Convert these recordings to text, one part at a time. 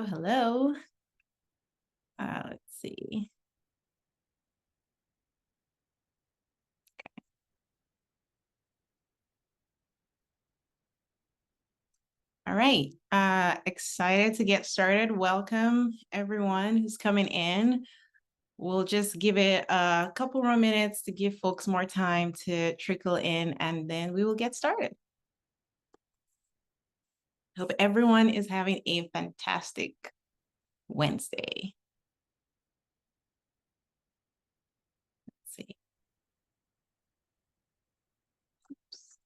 Hello. Let's see. All right. Excited to get started. Welcome everyone who's coming in. We'll just give it a couple more minutes to give folks more time to trickle in, and then we will get started. Hope everyone is having a fantastic Wednesday. Let's see. Oops.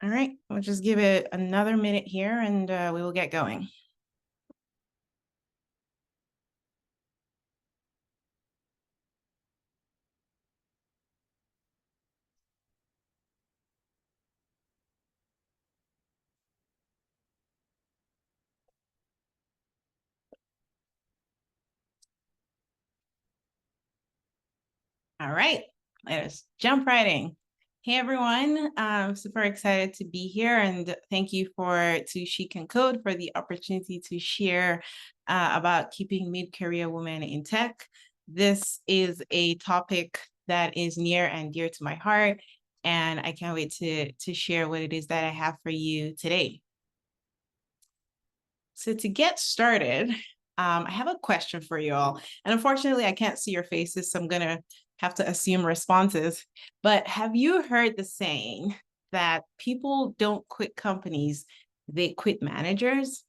All right, we'll just give it another minute here and we will get going. All right, let us jump right in. Hey everyone, I'm super excited to be here, and thank you to She Can Code for the opportunity to share about keeping mid-career women in tech. This is a topic that is near and dear to my heart, and I can't wait to share what it is that I have for you today. So to get started, I have a question for you all. And unfortunately, I can't see your faces, so I'm going to have to assume responses. But have you heard the saying that people don't quit companies, they quit managers?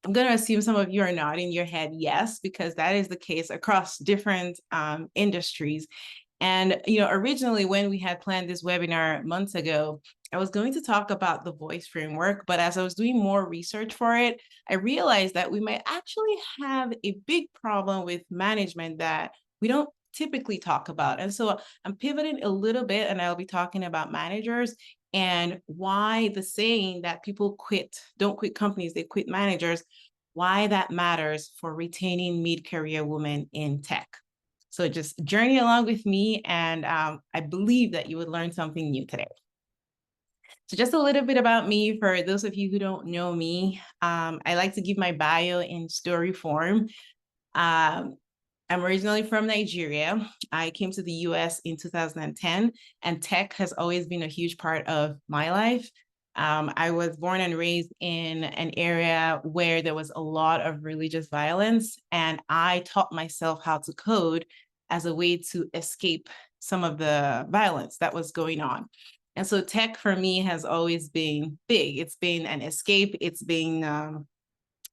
I'm going to assume some of you are nodding your head yes, because that is the case across different industries. And, originally when we had planned this webinar months ago, I was going to talk about the V.O.I.C.E framework, but as I was doing more research for it, I realized that we might actually have a big problem with management that we don't typically talk about. And so I'm pivoting a little bit, and I'll be talking about managers and why the saying that people don't quit companies, they quit managers, why that matters for retaining mid-career women in tech. So just journey along with me, and I believe that you would learn something new today. So just a little bit about me for those of you who don't know me. I like to give my bio in story form. I'm originally from Nigeria. I came to the US in 2010, and tech has always been a huge part of my life. I was born and raised in an area where there was a lot of religious violence, and I taught myself how to code as a way to escape some of the violence that was going on. And so tech for me has always been big. It's been an escape. It's been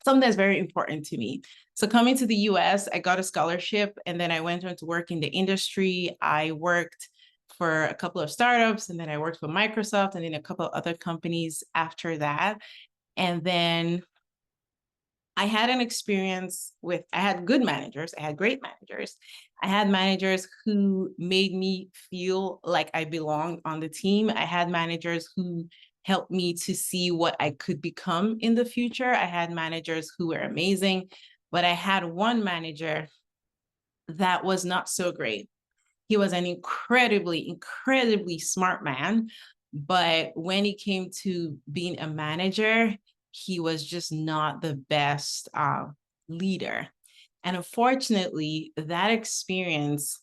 something that's very important to me. So coming to the US, I got a scholarship, and then I went on to work in the industry. I worked for a couple of startups, and then I worked for Microsoft, and then a couple of other companies after that. And then I had an experience I had good managers, I had great managers. I had managers who made me feel like I belonged on the team. I had managers who helped me to see what I could become in the future. I had managers who were amazing, but I had one manager that was not so great. He was an incredibly, incredibly smart man, but when it came to being a manager, he was just not the best leader. And unfortunately, that experience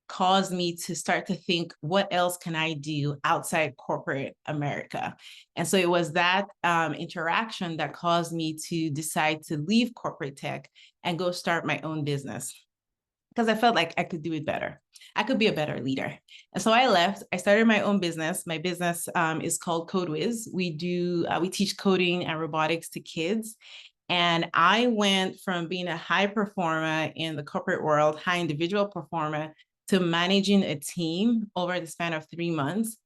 caused me to start to think, what else can I do outside corporate America? And so it was that interaction that caused me to decide to leave corporate tech and go start my own business, because I felt like I could do it better. I could be a better leader. And so I left. I started my own business. My business is called Code Wiz. We teach coding and robotics to kids. And I went from being a high performer in the corporate world, high individual performer, to managing a team over the span of 3 months.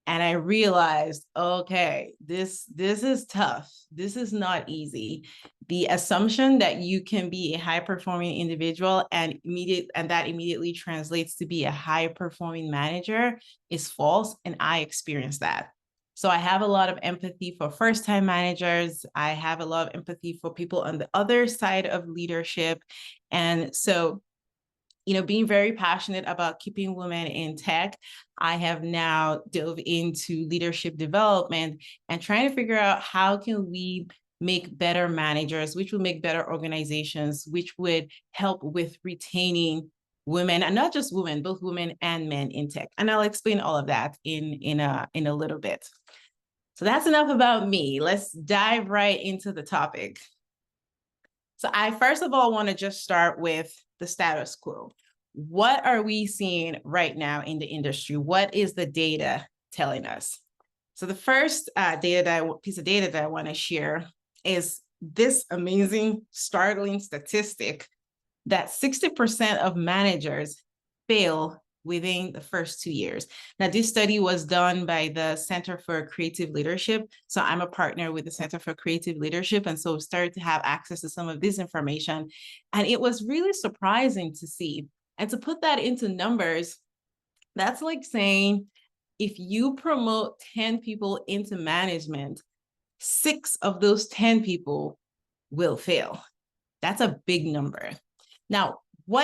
And I realized, okay, this is tough. This is not easy. The assumption that you can be a high-performing individual and that immediately translates to be a high-performing manager is false, and I experienced that. So I have a lot of empathy for first-time managers. I have a lot of empathy for people on the other side of leadership. And so, being very passionate about keeping women in tech, I have now dove into leadership development and trying to figure out how can we make better managers, which will make better organizations, which would help with retaining women, and not just women, both women and men in tech. And I'll explain all of that in a little bit. So that's enough about me. Let's dive right into the topic. So I first of all want to just start with the status quo. What are we seeing right now in the industry? What is the data telling us? So the first piece of data that I want to share is this amazing, startling statistic that 60% of managers fail within the first 2 years. Now, this study was done by the Center for Creative Leadership. So I'm a partner with the Center for Creative Leadership. And so started to have access to some of this information. And it was really surprising to see. And to put that into numbers, that's like saying if you promote 10 people into management, 6 of those 10 people will fail. That's a big number. Now,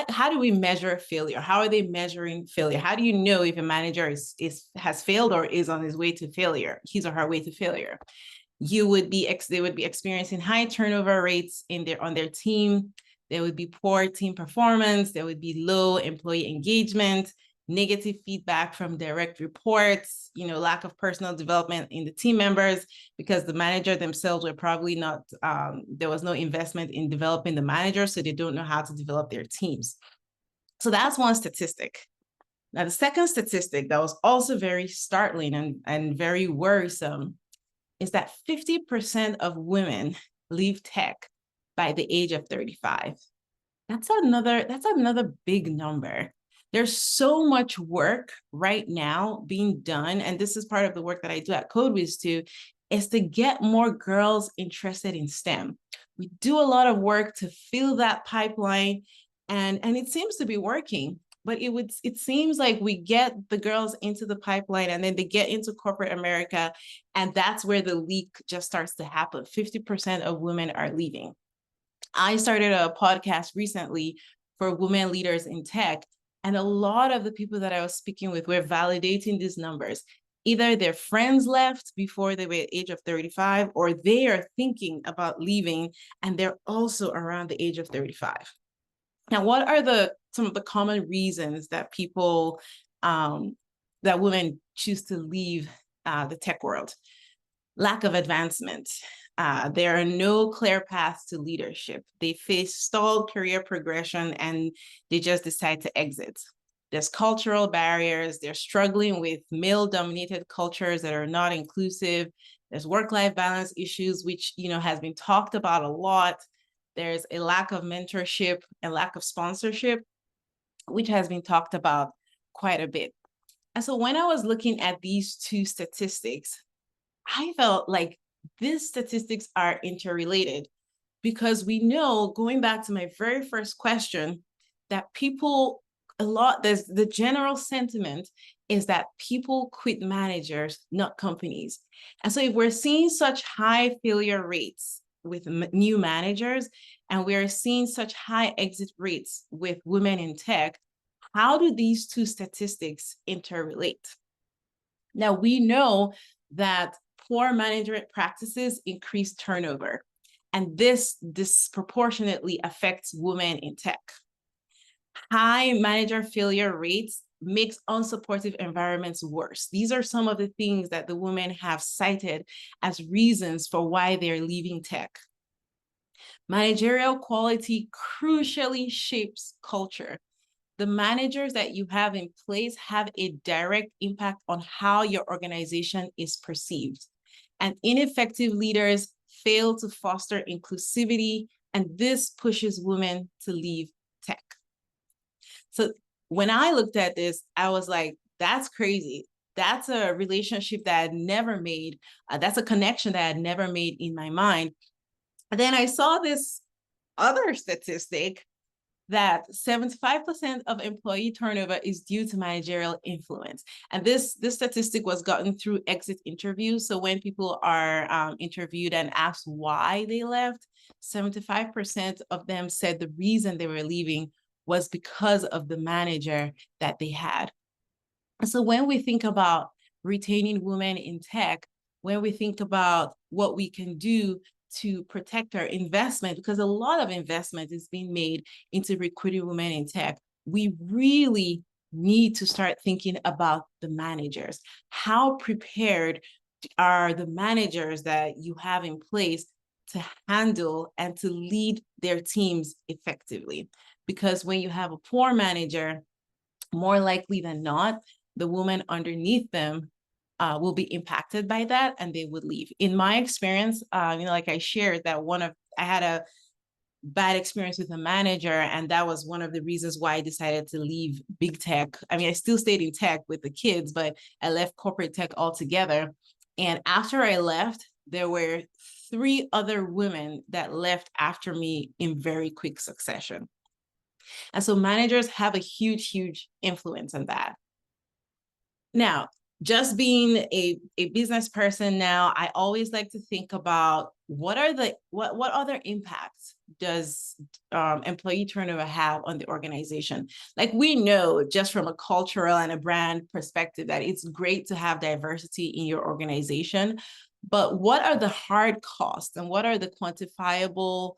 how do we measure failure? How are they measuring failure? How do you know if a manager has failed or is on his way to failure, his or her way to failure? They would be experiencing high turnover rates on their team. There would be poor team performance. There would be low employee engagement, negative feedback from direct reports, lack of personal development in the team members because the manager themselves were probably not, there was no investment in developing the manager, so they don't know how to develop their teams. So that's one statistic. Now, the second statistic that was also very startling and very worrisome is that 50% of women leave tech by the age of 35. That's another big number. There's so much work right now being done, and this is part of the work that I do at Code Wiz too, is to get more girls interested in STEM. We do a lot of work to fill that pipeline, and it seems to be working. But it seems like we get the girls into the pipeline and then they get into corporate America, and that's where the leak just starts to happen. 50% of women are leaving. I started a podcast recently for women leaders in tech, and a lot of the people that I was speaking with were validating these numbers. Either their friends left before they were at the age of 35, or they are thinking about leaving, and they're also around the age of 35. Now, what are some of the common reasons that that women choose to leave the tech world? Lack of advancement. There are no clear paths to leadership. They face stalled career progression and they just decide to exit. There's cultural barriers. They're struggling with male-dominated cultures that are not inclusive. There's work-life balance issues, which has been talked about a lot. There's a lack of mentorship and lack of sponsorship, which has been talked about quite a bit. And so when I was looking at these two statistics, I felt like these statistics are interrelated because we know, going back to my very first question, that there's the general sentiment is that people quit managers, not companies. And so if we're seeing such high failure rates with new managers, and we're seeing such high exit rates with women in tech, how do these two statistics interrelate? Now, we know that poor management practices increase turnover, and this disproportionately affects women in tech. High manager failure rates makes unsupportive environments worse. These are some of the things that the women have cited as reasons for why they're leaving tech. Managerial quality crucially shapes culture. The managers that you have in place have a direct impact on how your organization is perceived. And ineffective leaders fail to foster inclusivity, and this pushes women to leave tech. So when I looked at this, I was like, that's crazy. That's a relationship that I had never made. That's a connection that I had never made in my mind. And then I saw this other statistic that 75% of employee turnover is due to managerial influence. And this statistic was gotten through exit interviews. So when people are interviewed and asked why they left, 75% of them said the reason they were leaving was because of the manager that they had. So when we think about retaining women in tech, when we think about what we can do to protect our investment, because a lot of investment is being made into recruiting women in tech, we really need to start thinking about the managers. How prepared are the managers that you have in place to handle and to lead their teams effectively? Because when you have a poor manager, more likely than not, the woman underneath them will be impacted by that and they would leave. In my experience, like I shared that I had a bad experience with a manager, and that was one of the reasons why I decided to leave big tech. I mean, I still stayed in tech with the kids, but I left corporate tech altogether. And after I left, there were 3 other women that left after me in very quick succession. And so managers have a huge, huge influence on that. Now, just being a business person now, I always like to think about what other impacts does employee turnover have on the organization? Like, we know just from a cultural and a brand perspective that it's great to have diversity in your organization, but what are the hard costs and what are the quantifiable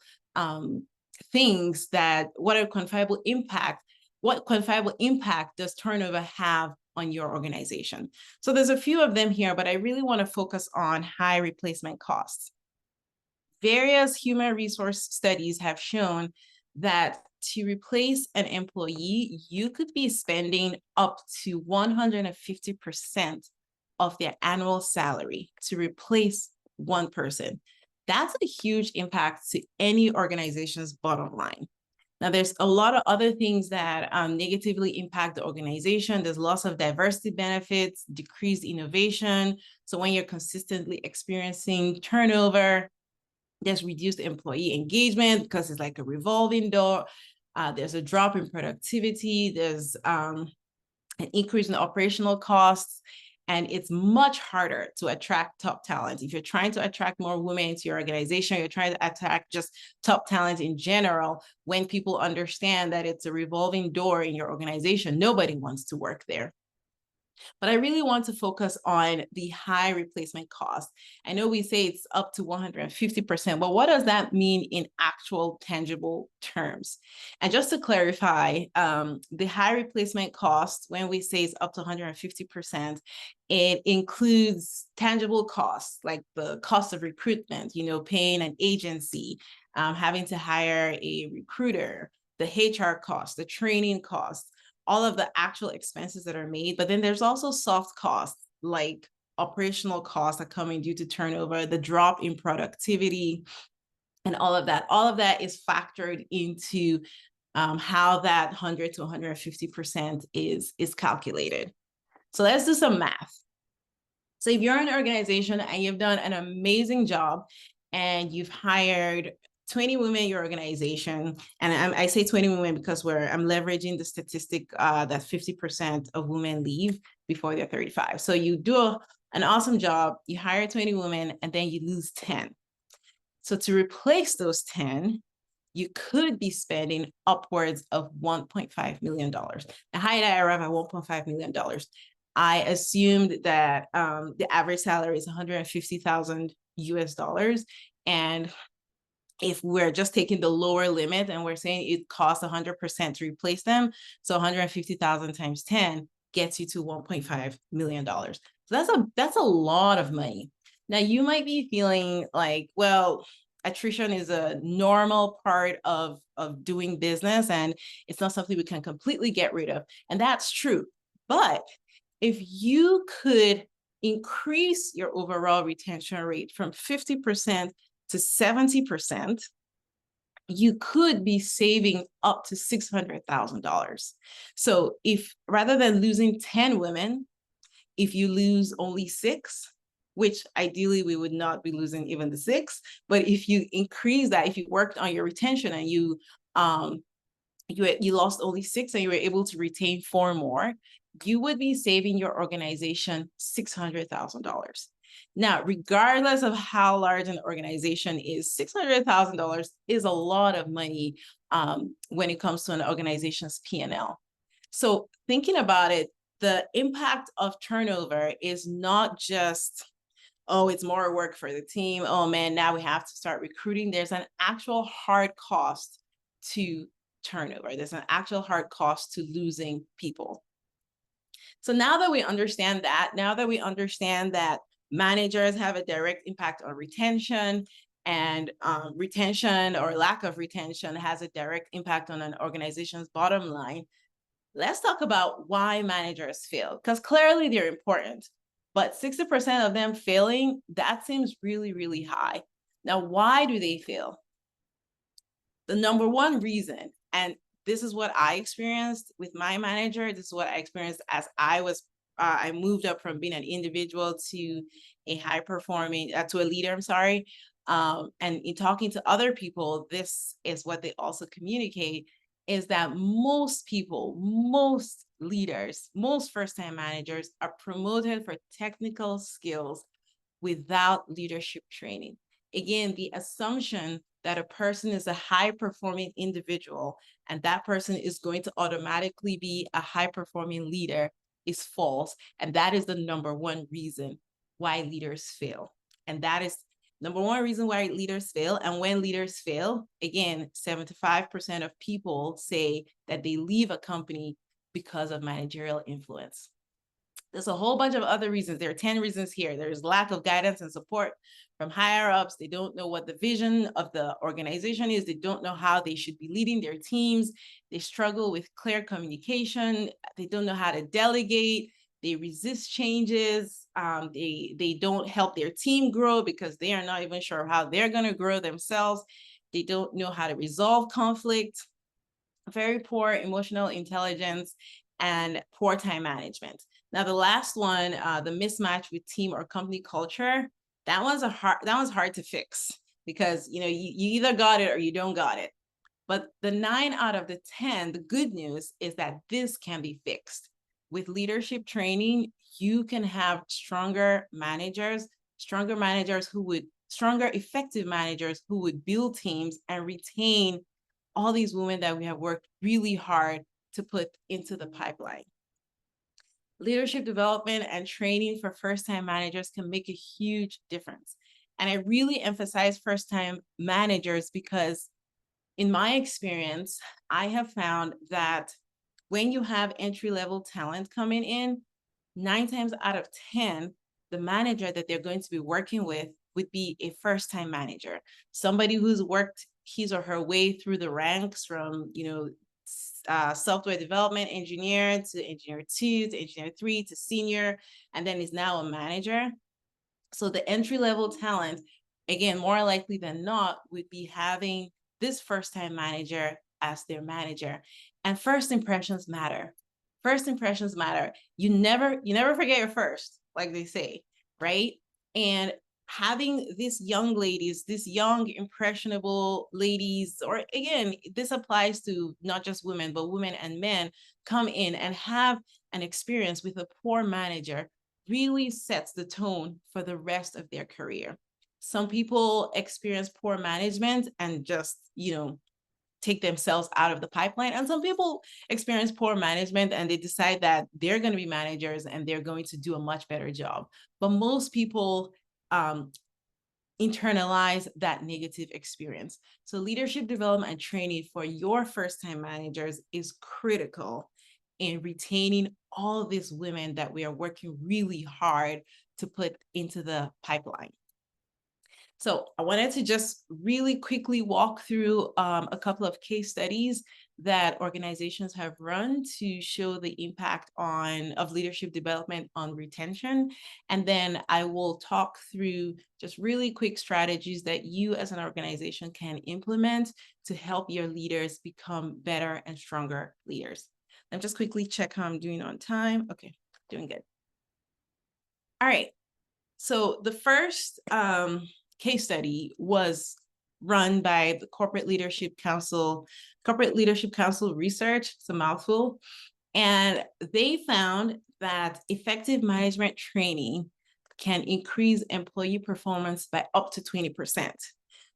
things what are quantifiable impact? What quantifiable impact does turnover have on your organization? So there's a few of them here, but I really want to focus on high replacement costs. Various human resource studies have shown that to replace an employee, you could be spending up to 150% of their annual salary to replace one person. That's a huge impact to any organization's bottom line. Now, there's a lot of other things that negatively impact the organization. There's loss of diversity benefits, decreased innovation. So when you're consistently experiencing turnover, there's reduced employee engagement because it's like a revolving door. There's a drop in productivity. There's an increase in operational costs. And it's much harder to attract top talent. If you're trying to attract more women into your organization, you're trying to attract just top talent in general, when people understand that it's a revolving door in your organization, nobody wants to work there. But I really want to focus on the high replacement cost. I know we say it's up to 150%, but what does that mean in actual tangible terms? And just to clarify, the high replacement cost, when we say it's up to 150%, it includes tangible costs like the cost of recruitment, paying an agency, having to hire a recruiter, the HR costs, the training costs, all of the actual expenses that are made. But then there's also soft costs like operational costs that come in due to turnover, the drop in productivity, and all of that. All of that is factored into how that 100 to 150% is calculated. So let's do some math. So if you're an organization and you've done an amazing job and you've hired 20 women in your organization, and I say 20 women because I'm leveraging the statistic that 50% of women leave before they're 35. So you do an awesome job, you hire 20 women, and then you lose 10. So to replace those 10, you could be spending upwards of $1.5 million. Now, how did I arrive at $1.5 million? I assumed that the average salary is 150,000 US dollars. And if we're just taking the lower limit and we're saying it costs 100% to replace them, so 150,000 times 10 gets you to $1.5 million. So that's a lot of money. Now, you might be feeling like, well, attrition is a normal part of doing business, and it's not something we can completely get rid of. And that's true. But if you could increase your overall retention rate from 50% to 70%, you could be saving up to $600,000. So if rather than losing 10 women, if you lose only 6, which ideally we would not be losing even the 6, but if you increase that, if you worked on your retention and you you lost only 6 and you were able to retain 4 more, you would be saving your organization $600,000. Now, regardless of how large an organization is, $600,000 is a lot of money when it comes to an organization's P&L. So thinking about it, the impact of turnover is not just, oh, it's more work for the team. Oh man, now we have to start recruiting. There's an actual hard cost to turnover. There's an actual hard cost to losing people. So now that we understand that, now that we understand that managers have a direct impact on retention, and retention or lack of retention has a direct impact on an organization's bottom line, let's talk about why managers fail, because clearly they're important, but 60% of them failing, that seems really, really high. Now, why do they fail? The number one reason, and this is what I experienced with my manager, this is what I experienced as I moved up from being an individual to a high performing, to a leader, I'm sorry. And in talking to other people, this is what they also communicate, is that most people, most leaders, most first-time managers are promoted for technical skills without leadership training. Again, the assumption that a person is a high-performing individual and that person is going to automatically be a high-performing leader is false. And that is the number one reason why leaders fail. And that is number one reason why leaders fail. And when leaders fail, again, 75% of people say that they leave a company because of managerial influence. There's a whole bunch of other reasons. There are 10 reasons here. There's lack of guidance and support from higher ups. They don't know what the vision of the organization is. They don't know how they should be leading their teams. They struggle with clear communication. They don't know how to delegate. They resist changes. They don't help their team grow because they are not even sure how they're going to grow themselves. They don't know how to resolve conflict. Very poor emotional intelligence and poor time management. Now, the last one, the mismatch with team or company culture, that one's hard to fix, because you either got it or you don't got it. But the 9 out of the 10, the good news is that this can be fixed. With leadership training, you can have stronger effective managers who would build teams and retain all these women that we have worked really hard to put into the pipeline. Leadership development and training for first-time managers can make a huge difference. And I really emphasize first-time managers because in my experience, I have found that when you have entry-level talent coming in, 9 times out of 10, the manager that they're going to be working with would be a first-time manager, somebody who's worked his or her way through the ranks from, software development engineer to engineer 2 to engineer 3 to senior, and then is now a manager. So the entry-level talent, again, more likely than not, would be having this first-time manager as their manager. And first impressions matter. First impressions matter. You never forget your first, like they say, right? And having these young ladies, these young impressionable ladies, or again, this applies to not just women, but women and men, come in and have an experience with a poor manager really sets the tone for the rest of their career. Some people experience poor management and just, take themselves out of the pipeline. And some people experience poor management and they decide that they're going to be managers and they're going to do a much better job. But most people internalize that negative experience. So leadership development and training for your first-time managers is critical in retaining all of these women that we are working really hard to put into the pipeline. So I wanted to just really quickly walk through a couple of case studies that organizations have run to show the impact of leadership development on retention. And then I will talk through just really quick strategies that you as an organization can implement to help your leaders become better and stronger leaders. Let me just quickly check how I'm doing on time. Okay, doing good. All right. So the first case study was run by the Corporate Leadership Council Research. It's a mouthful. And they found that effective management training can increase employee performance by up to 20%.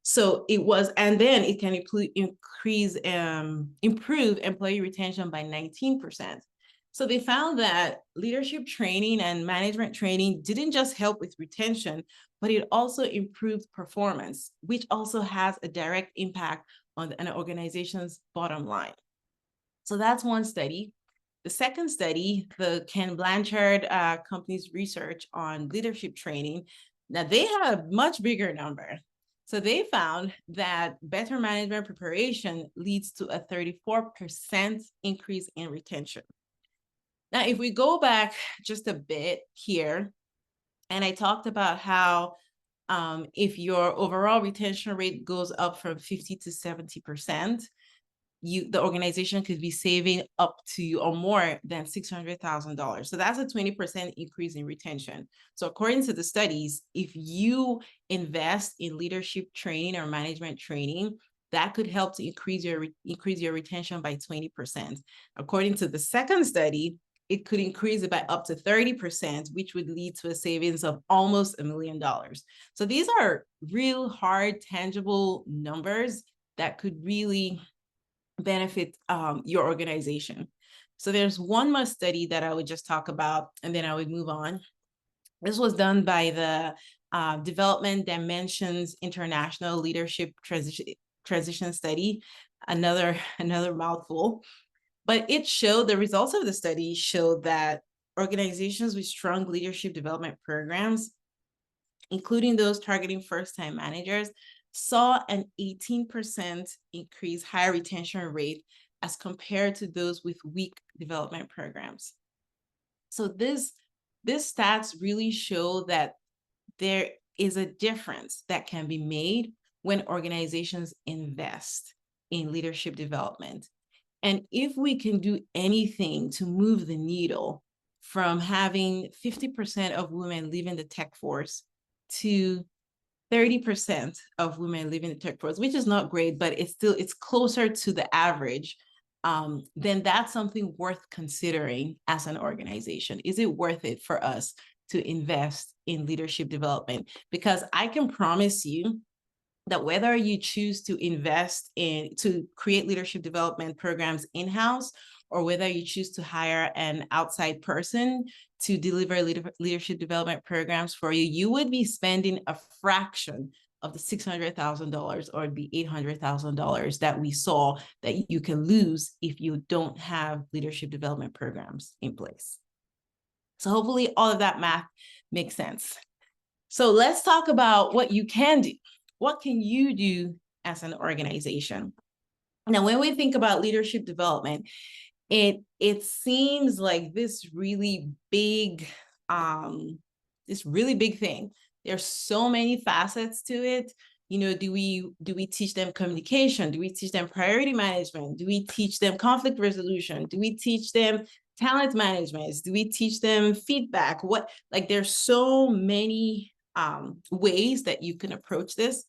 So it was, and then it can improve employee retention by 19%. So they found that leadership training and management training didn't just help with retention, but it also improved performance, which also has a direct impact on an organization's bottom line. So that's one study. The second study, the Ken Blanchard company's research on leadership training, now they had a much bigger number. So they found that better management preparation leads to a 34% increase in retention. Now, if we go back just a bit here, and I talked about how if your overall retention rate goes up from 50 to 70%, the organization could be saving up to or more than $600,000. So that's a 20% increase in retention. So according to the studies, if you invest in leadership training or management training, that could help to increase your retention by 20%. According to the second study, it could increase it by up to 30%, which would lead to a savings of almost $1 million. So these are real hard, tangible numbers that could really benefit your organization. So there's one more study that I would just talk about, and then I would move on. This was done by the Development Dimensions International Leadership Transition Study, another mouthful. But it showed, the results of the study showed that organizations with strong leadership development programs, including those targeting first-time managers, saw an 18% increase higher retention rate as compared to those with weak development programs. So this stats really show that there is a difference that can be made when organizations invest in leadership development. And if we can do anything to move the needle from having 50% of women leaving the tech force to 30% of women live in the tech force, which is not great, but it's closer to the average, then that's something worth considering as an organization. Is it worth it for us to invest in leadership development? Because I can promise you that whether you choose to invest to create leadership development programs in-house, or whether you choose to hire an outside person to deliver leadership development programs for you, you would be spending a fraction of the $600,000 or the $800,000 that we saw that you can lose if you don't have leadership development programs in place. So hopefully all of that math makes sense. So let's talk about what you can do. What can you do as an organization? Now, when we think about leadership development, it seems like this really big thing. There's so many facets to it. You know, do we teach them communication? Do we teach them priority management? Do we teach them conflict resolution? Do we teach them talent management? Do we teach them feedback? There's so many ways that you can approach this.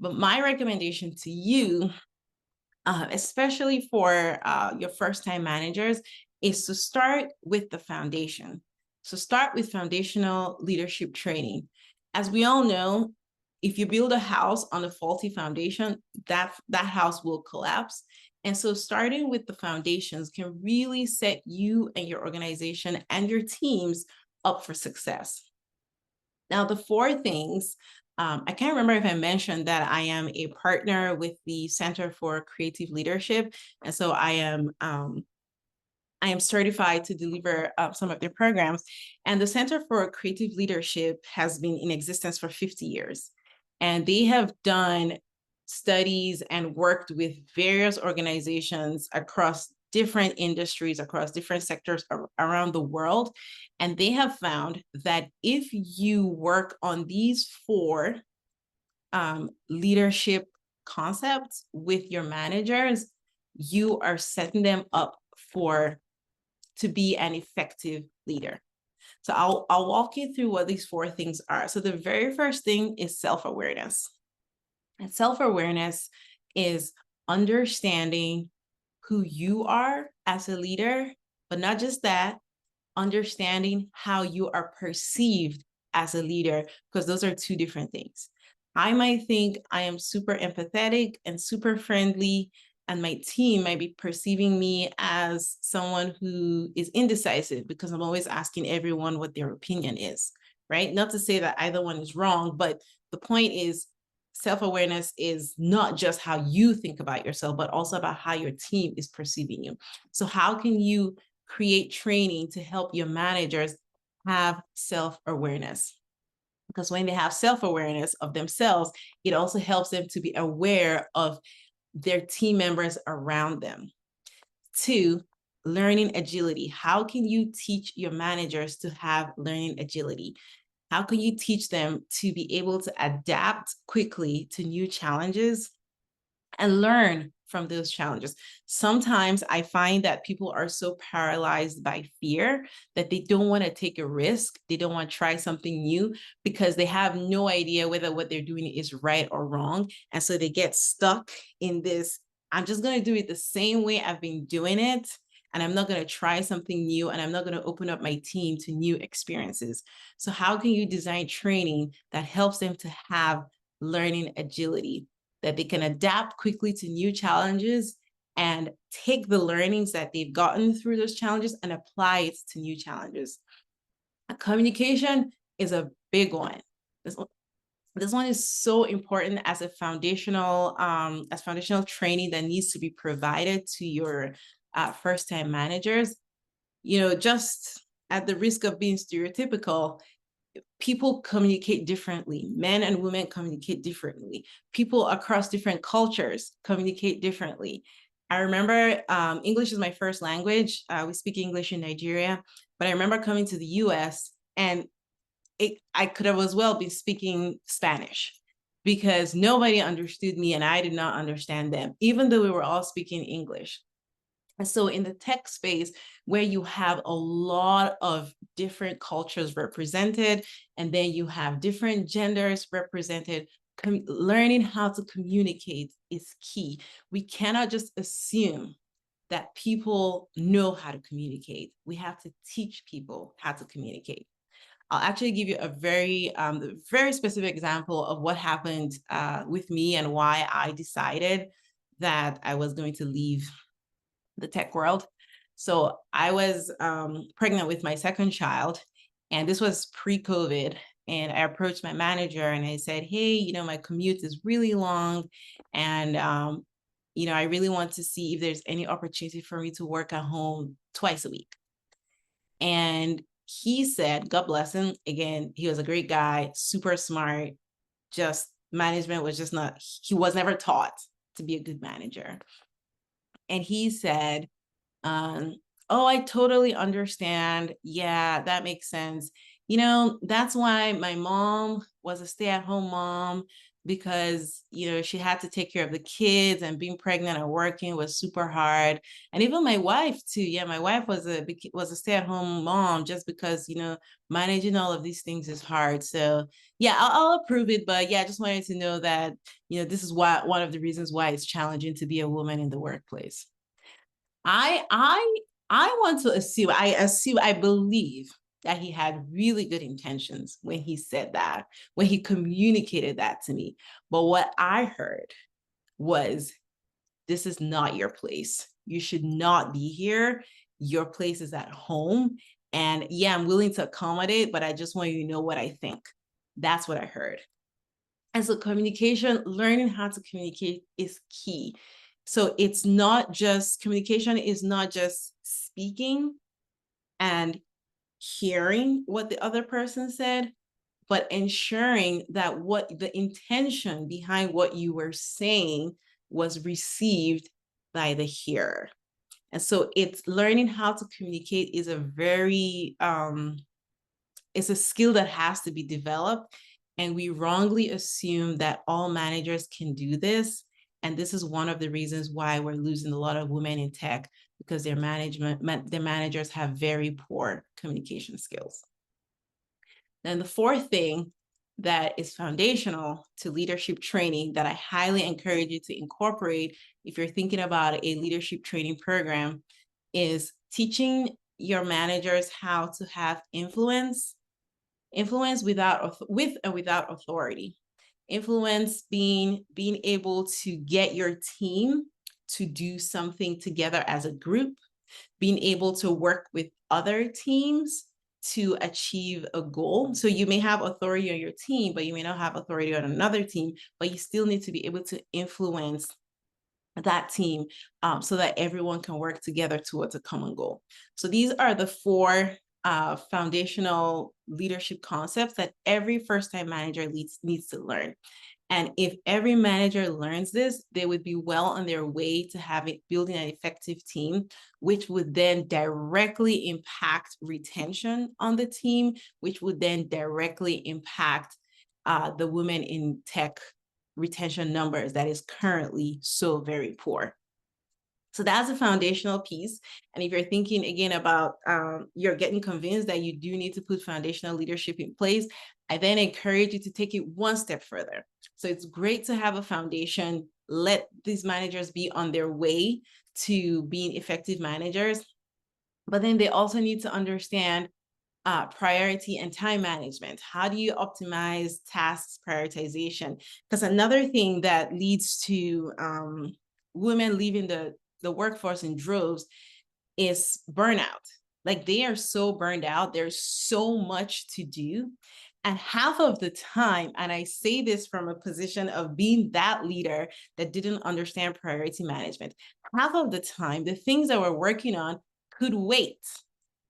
But my recommendation to you, especially for your first-time managers, is to start with the foundation. So start with foundational leadership training. As we all know, if you build a house on a faulty foundation, that house will collapse. And so starting with the foundations can really set you and your organization and your teams up for success. Now, the 4 things, I can't remember if I mentioned that I am a partner with the Center for Creative Leadership. And so I am certified to deliver some of their programs. And the Center for Creative Leadership has been in existence for 50 years. And they have done studies and worked with various organizations across different industries, across different sectors around the world. And they have found that if you work on these 4 leadership concepts with your managers, you are setting them up to be an effective leader. So I'll walk you through what these 4 things are. So the very first thing is self-awareness. And self-awareness is understanding who you are as a leader, but not just that, understanding how you are perceived as a leader, because those are two different things. I might think I am super empathetic and super friendly, and my team might be perceiving me as someone who is indecisive because I'm always asking everyone what their opinion is, right? Not to say that either one is wrong, but the point is self-awareness is not just how you think about yourself, but also about how your team is perceiving you. So how can you create training to help your managers have self-awareness? Because when they have self-awareness of themselves, it also helps them to be aware of their team members around them. 2, learning agility. How can you teach your managers to have learning agility? How can you teach them to be able to adapt quickly to new challenges and learn from those challenges? Sometimes I find that people are so paralyzed by fear that they don't want to take a risk. They don't want to try something new because they have no idea whether what they're doing is right or wrong. And so they get stuck in this, I'm just going to do it the same way I've been doing it. And I'm not going to try something new, and I'm not going to open up my team to new experiences. So how can you design training that helps them to have learning agility, that they can adapt quickly to new challenges and take the learnings that they've gotten through those challenges and apply it to new challenges? Communication is a big one. This one is so important as a foundational training that needs to be provided to your first-time managers. Just at the risk of being stereotypical, people communicate differently. Men and women communicate differently. People across different cultures communicate differently. I remember English is my first language. We speak English in Nigeria, but I remember coming to the US, and I could have as well been speaking Spanish because nobody understood me and I did not understand them, even though we were all speaking English. And so in the tech space, where you have a lot of different cultures represented, and then you have different genders represented, learning how to communicate is key. We cannot just assume that people know how to communicate. We have to teach people how to communicate. I'll actually give you a very specific example of what happened with me and why I decided that I was going to leave the tech world. So I was pregnant with my second child, and this was pre-COVID. And I approached my manager and I said, hey, my commute is really long. And, I really want to see if there's any opportunity for me to work at home twice a week. And he said, God bless him. Again, he was a great guy, super smart. Just management was just not, he was never taught to be a good manager. And he said, oh, I totally understand. Yeah, that makes sense. That's why my mom was a stay-at-home mom, because, she had to take care of the kids, and being pregnant and working was super hard. And even my wife too. Yeah, my wife was a stay-at-home mom just because, managing all of these things is hard. So yeah, I'll approve it. But yeah, I just wanted to know that, this is why, one of the reasons why it's challenging to be a woman in the workplace. I I I want to assume, I believe that he had really good intentions when he said that, when he communicated that to me. But what I heard was, this is not your place. You should not be here. Your place is at home. And yeah, I'm willing to accommodate, but I just want you to know what I think. That's what I heard. And so communication, learning how to communicate is key. So communication is not just speaking and hearing what the other person said, but ensuring that what the intention behind what you were saying was received by the hearer. And so it's learning how to communicate is it's a skill that has to be developed. And we wrongly assume that all managers can do this. And this is one of the reasons why we're losing a lot of women in tech, because their managers have very poor communication skills. Then the fourth thing that is foundational to leadership training that I highly encourage you to incorporate if you're thinking about a leadership training program is teaching your managers how to have influence with and without authority. Influence being able to get your team to do something together as a group, being able to work with other teams to achieve a goal. So you may have authority on your team, but you may not have authority on another team, but you still need to be able to influence that team so that everyone can work together towards a common goal. So these are the four foundational leadership concepts that every first-time manager needs to learn. And if every manager learns this, they would be well on their way to building an effective team, which would then directly impact retention on the team, which would then directly impact the women in tech retention numbers that is currently so very poor. So that's a foundational piece. And if you're thinking again about you're getting convinced that you do need to put foundational leadership in place, I then encourage you to take it one step further. So it's great to have a foundation. Let these managers be on their way to being effective managers. But then they also need to understand priority and time management. How do you optimize tasks prioritization? Because another thing that leads to women leaving the workforce in droves is burnout. Like they are so burned out. There's so much to do. And half of the time, and I say this from a position of being that leader that didn't understand priority management, half of the time, the things that we're working on could wait.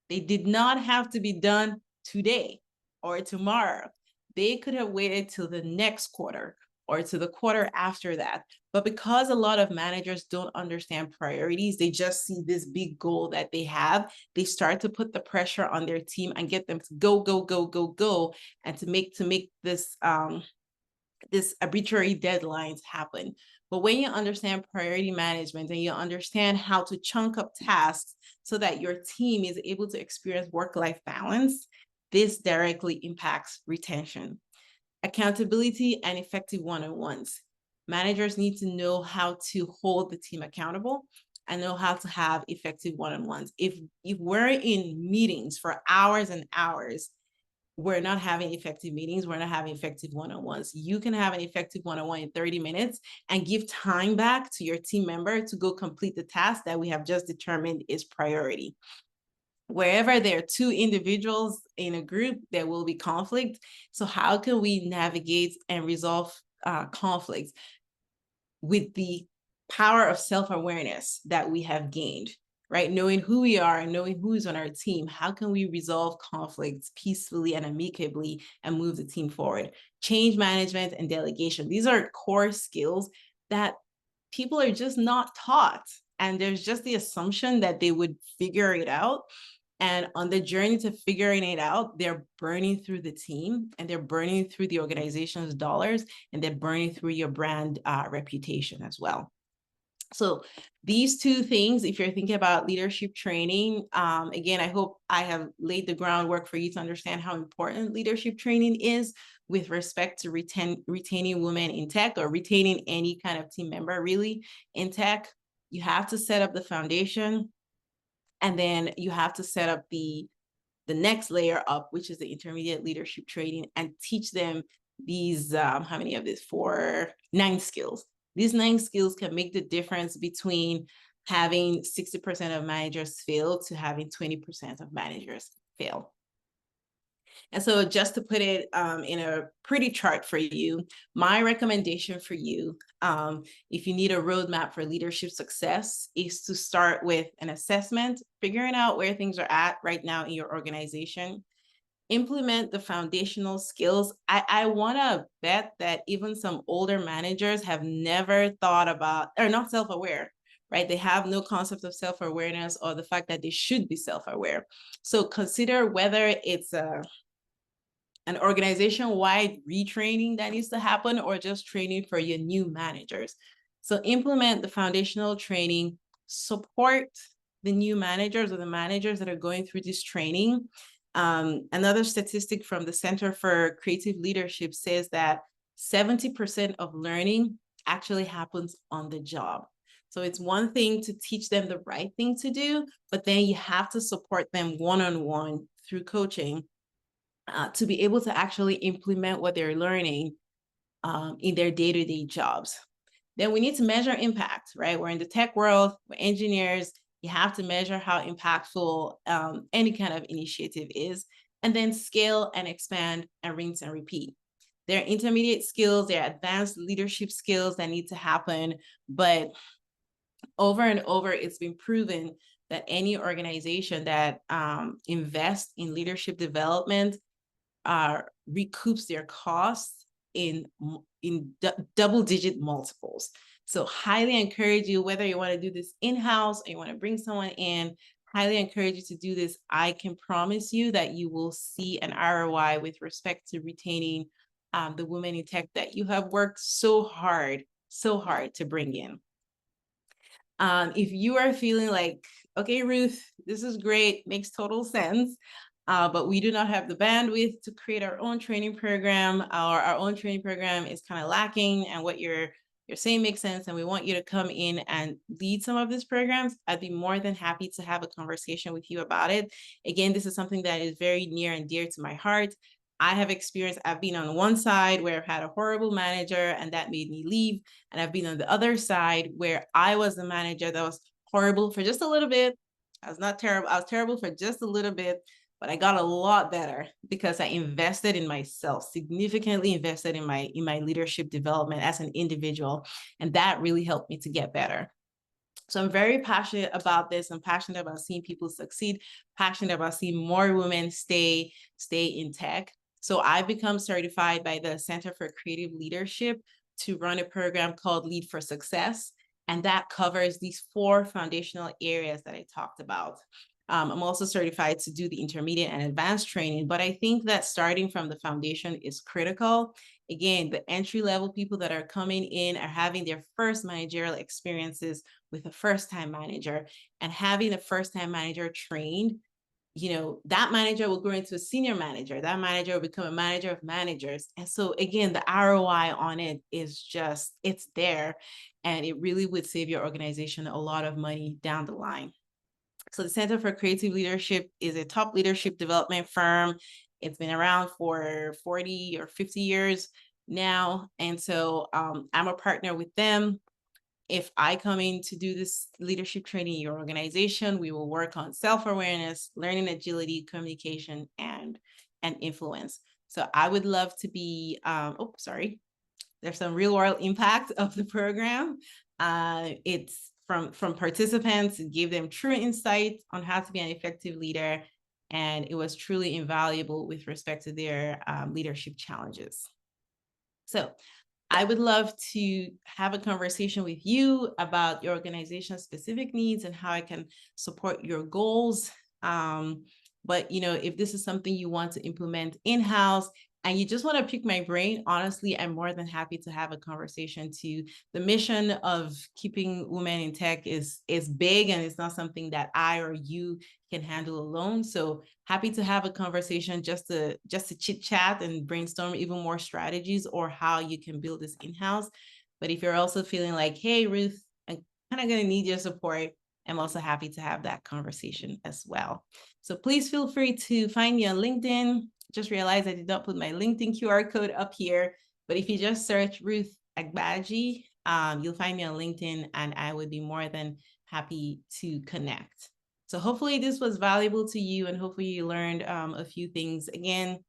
They did not have to be done today or tomorrow. They could have waited till the next quarter or to the quarter after that. But because a lot of managers don't understand priorities, they just see this big goal that they have. They start to put the pressure on their team and get them to go, go, go, go, go, and to make this this arbitrary deadlines happen. But when you understand priority management and you understand how to chunk up tasks so that your team is able to experience work-life balance, this directly impacts retention. Accountability and effective one-on-ones. Managers need to know how to hold the team accountable and know how to have effective one-on-ones. If we're in meetings for hours and hours, we're not having effective meetings, we're not having effective one-on-ones. You can have an effective one-on-one in 30 minutes and give time back to your team member to go complete the task that we have just determined is priority. Wherever there are two individuals in a group, there will be conflict. So how can we navigate and resolve conflicts with the power of self-awareness that we have gained, right? Knowing who we are and knowing who's on our team, how can we resolve conflicts peacefully and amicably and move the team forward? Change management and delegation. These are core skills that people are just not taught. And there's just the assumption that they would figure it out. And on the journey to figuring it out, they're burning through the team and they're burning through the organization's dollars and they're burning through your brand reputation as well. So these two things, if you're thinking about leadership training, again, I hope I have laid the groundwork for you to understand how important leadership training is with respect to retaining women in tech or retaining any kind of team member really in tech. You have to set up the foundation. And then you have to set up the next layer up, which is the intermediate leadership training, and teach them these, how many of these? 9 skills. These 9 skills can make the difference between having 60% of managers fail to having 20% of managers fail. And so just to put it in a pretty chart for you, my recommendation for you, if you need a roadmap for leadership success, is to start with an assessment, figuring out where things are at right now in your organization. Implement the foundational skills. I want to bet that even some older managers have never thought about, or not self-aware, right? They have no concept of self-awareness or the fact that they should be self-aware. So consider whether it's an organization-wide retraining that needs to happen or just training for your new managers. So implement the foundational training, support the new managers or the managers that are going through this training, Another statistic from the Center for Creative Leadership says that 70% of learning actually happens on the job. So it's one thing to teach them the right thing to do, but then you have to support them one-on-one through coaching to be able to actually implement what they're learning in their day-to-day jobs. Then we need to measure impact, right? We're in the tech world, we're engineers. You have to measure how impactful any kind of initiative is, and then scale and expand and rinse and repeat. There are intermediate skills, there are advanced leadership skills that need to happen, but over and over, it's been proven that any organization that invests in leadership development recoups their costs in double-digit multiples. So highly encourage you, whether you want to do this in-house or you want to bring someone in, highly encourage you to do this. I can promise you that you will see an ROI with respect to retaining the women in tech that you have worked so hard to bring in. If you are feeling like, okay, Ruth, this is great, makes total sense, but we do not have the bandwidth to create our own training program, or our own training program is kind of lacking, and what you're saying makes sense, and we want you to come in and lead some of these programs, I'd be more than happy to have a conversation with you about it. Again, this is something that is very near and dear to my heart. I have experienced, I've been on one side where I've had a horrible manager and that made me leave. And I've been on the other side where I was the manager that was horrible for just a little bit. I was not terrible. I was terrible for just a little bit, but I got a lot better because I invested in myself, significantly invested in my leadership development as an individual. And that really helped me to get better. So I'm very passionate about this. I'm passionate about seeing people succeed, passionate about seeing more women stay in tech. So I've become certified by the Center for Creative Leadership to run a program called Lead for Success. And that covers these 4 foundational areas that I talked about. I'm also certified to do the intermediate and advanced training, but I think that starting from the foundation is critical. Again, the entry-level people that are coming in are having their first managerial experiences with a first-time manager, and having a first-time manager trained, you know, that manager will grow into a senior manager. That manager will become a manager of managers. And so again, the ROI on it is just, it's there. And it really would save your organization a lot of money down the line. So the Center for Creative Leadership is a top leadership development firm. It's been around for 40 or 50 years now. And so I'm a partner with them. If I come in to do this leadership training in your organization, we will work on self-awareness, learning agility, communication, and influence. So I would love to be, there's some real world impact of the program. It's from participants, it gave them true insight on how to be an effective leader. And it was truly invaluable with respect to their leadership challenges. So I would love to have a conversation with you about your organization's specific needs and how I can support your goals. But, you know, if this is something you want to implement in-house and you just want to pick my brain, honestly, I'm more than happy to have a conversation too. The mission of keeping women in tech is big, and it's not something that I or you can handle alone. So happy to have a conversation just to chit chat and brainstorm even more strategies or how you can build this in-house. But if you're also feeling like, hey, Ruth, I'm kind of going to need your support, I'm also happy to have that conversation as well. So please feel free to find me on LinkedIn. Just realized I did not put my LinkedIn QR code up here, but if you just search Ruth Agbaji, you'll find me on LinkedIn, and I would be more than happy to connect. So hopefully this was valuable to you, and hopefully you learned a few things. Again,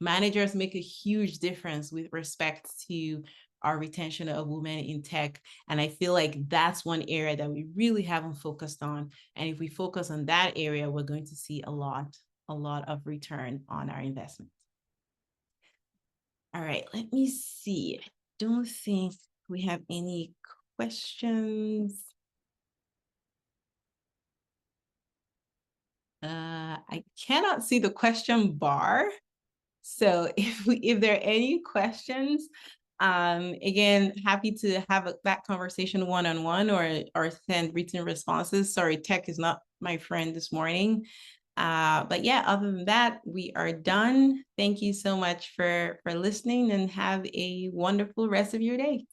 managers make a huge difference with respect to our retention of women in tech. And I feel like that's one area that we really haven't focused on. And if we focus on that area, we're going to see a lot of return on our investment. All right, let me see. I don't think we have any questions. I cannot see the question bar. So if there are any questions, again, happy to have that conversation one-on-one or send written responses. Sorry, tech is not my friend this morning. But yeah, other than that, we are done. Thank you so much for listening, and have a wonderful rest of your day.